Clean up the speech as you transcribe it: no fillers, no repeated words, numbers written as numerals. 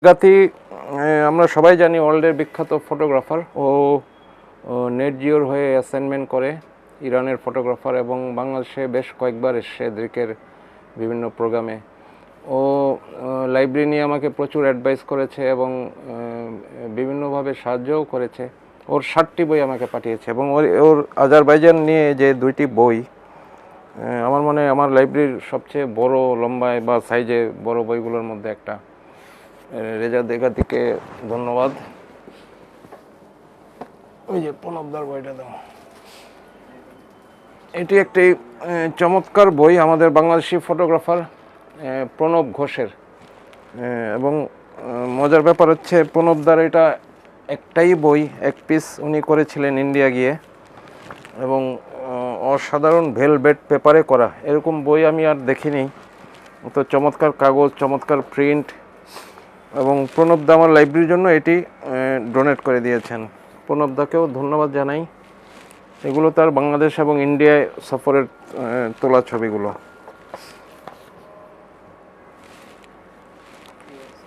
গাতি আমরা সবাই জানি ওয়ার্ল্ডের বিখ্যাত ফটোগ্রাফার। ও নেট জিওর হয়ে অ্যাসাইনমেন্ট করে, ইরানের ফটোগ্রাফার, এবং বাংলাদেশে বেশ কয়েকবার এসে দিকের বিভিন্ন প্রোগ্রামে। ও লাইব্রেরি নিয়ে আমাকে প্রচুর অ্যাডভাইস করেছে এবং বিভিন্নভাবে সাহায্যও করেছে। ওর 7টি বই আমাকে পাঠিয়েছে এবং ওর আজারবাইজান নিয়ে যে 2টি বই আমার মনে হয় আমার লাইব্রেরির সবচেয়ে বড় লম্বায় বা সাইজে বড় বইগুলোর মধ্যে একটা। রেজা দেগাতিকে ধন্যবাদ। ওই যে প্রণবদার বইটা দাও। এটি একটি চমৎকার বই আমাদের বাংলাদেশি ফটোগ্রাফার প্রণব ঘোষের, এবং মজার ব্যাপার হচ্ছে প্রণবদার এটা একটাই বই, এক পিস উনি করেছিলেন ইন্ডিয়া গিয়ে, এবং অসাধারণ ভেলভেট পেপারে করা। এরকম বই আমি আর দেখিনি। তো চমৎকার কাগজ, চমৎকার প্রিন্ট, এবং প্রণবদা আমার লাইব্রেরির জন্য এটি ডোনেট করে দিয়েছেন। প্রণবদাকেও ধন্যবাদ জানাই। এগুলো তার বাংলাদেশ এবং ইন্ডিয়ায় সফরের তোলা ছবিগুলো।